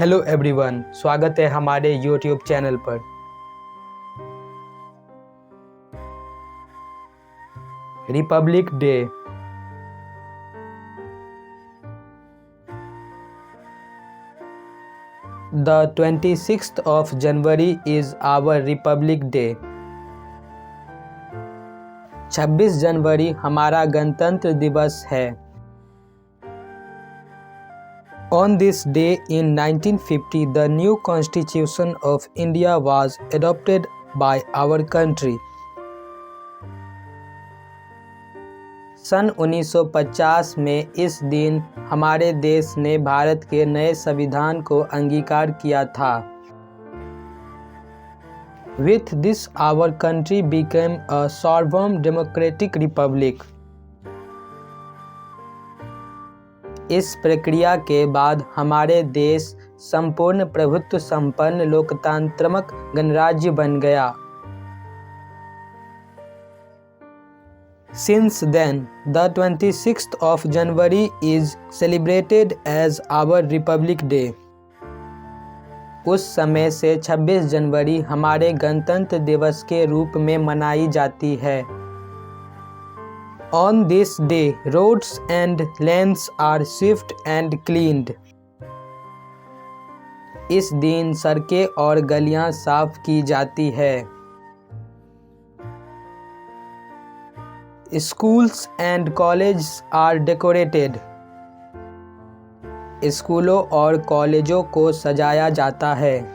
Hello everyone, स्वागत है हमारे यूट्यूब चैनल पर। Republic day. The 26th of January is our Republic Day. 26 जनवरी हमारा गणतंत्र दिवस है। On this day in 1950, the new Constitution of India was adopted by our country. सन 1950 में इस दिन हमारे देश ने भारत के नए संविधान को अंगीकार किया था। With this, our country became a sovereign democratic republic. इस प्रक्रिया के बाद हमारे देश संपूर्ण प्रभुत्व संपन्न लोकतांत्रिक गणराज्य बन गया। Since then, the 26th of January is celebrated as our Republic Day. उस समय से 26 जनवरी हमारे गणतंत्र दिवस के रूप में मनाई जाती है। On this day, roads and lanes are swept and cleaned. इस दिन सड़कें और गलियां साफ की जाती है। Schools and colleges are decorated. स्कूलों और कॉलेजों को सजाया जाता है।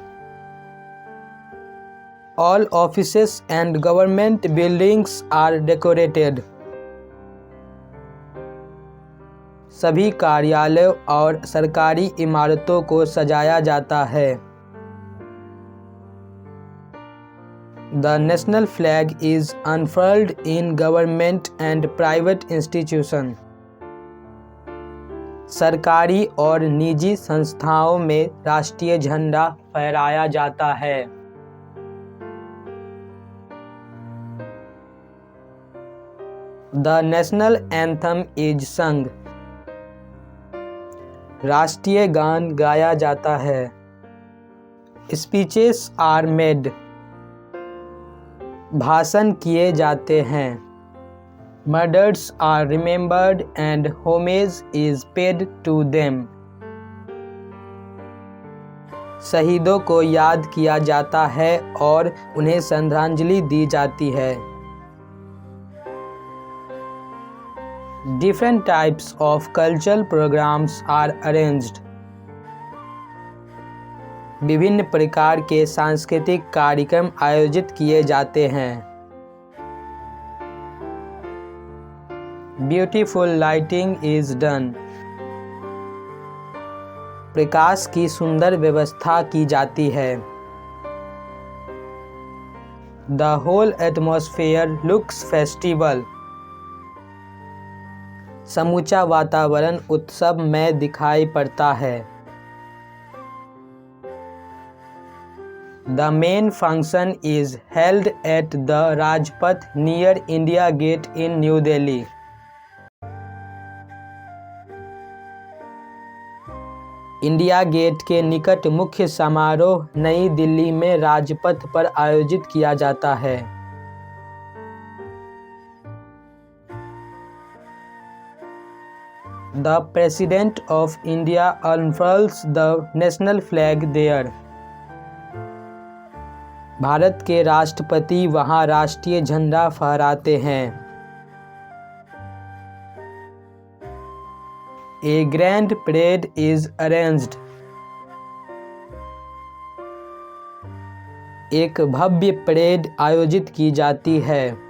All offices and government buildings are decorated. सभी कार्यालयों और सरकारी इमारतों को सजाया जाता है। The national flag is unfurled in government and private institutions. सरकारी और निजी संस्थाओं में राष्ट्रीय झंडा फहराया जाता है। The national anthem is sung. राष्ट्रीय गान गाया जाता है। Speeches are made. भाषण किए जाते हैं। Murders are remembered and homage is paid to them. शहीदों को याद किया जाता है और उन्हें श्रद्धांजलि दी जाती है। Different types of cultural programs are arranged. विभिन्न प्रकार के सांस्कृतिक कार्यक्रम आयोजित किए जाते हैं। Beautiful lighting is done. प्रकाश की सुंदर व्यवस्था की जाती है। The whole atmosphere looks festival. समूचा वातावरण उत्सव में दिखाई पड़ता है। The main function is held at the Rajpath near India Gate in New Delhi. India Gate के निकट मुख्य समारोह नई दिल्ली में राजपथ पर आयोजित किया जाता है। The President of India unfurls the national flag there. Bharat के राष्ट्रपति वहां राष्ट्रीय झंडा फहराते हैं। A grand parade is arranged. एक भव्य परेड आयोजित की जाती है।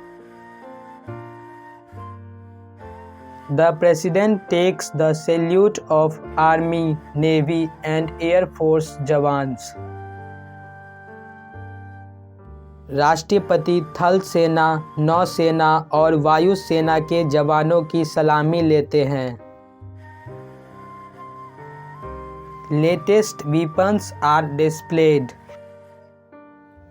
The President takes the salute of Army, Navy and Air Force jawans. राष्ट्रपति थल सेना, नौसेना और वायु सेना के जवानों की सलामी लेते हैं। Latest weapons are displayed.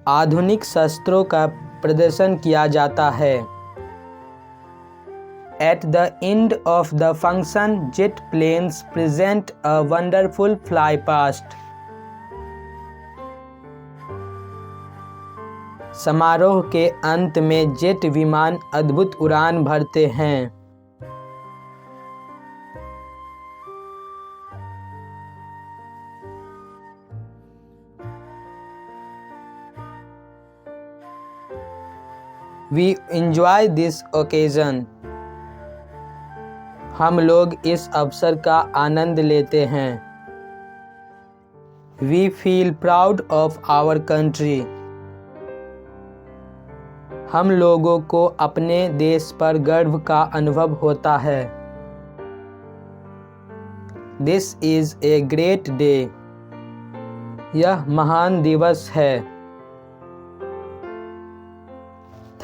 आधुनिक शस्त्रों का प्रदर्शन किया जाता है। At the end of the function, jet planes present a wonderful fly past. समारोह के अंत में जेट विमान अद्भुत उड़ान भरते हैं। We enjoy this occasion. हम लोग इस अवसर का आनंद लेते हैं। We feel proud of our country. हम लोगों को अपने देश पर गर्व का अनुभव होता है। This is a great day. यह महान दिवस है।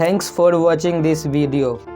Thanks for watching this video.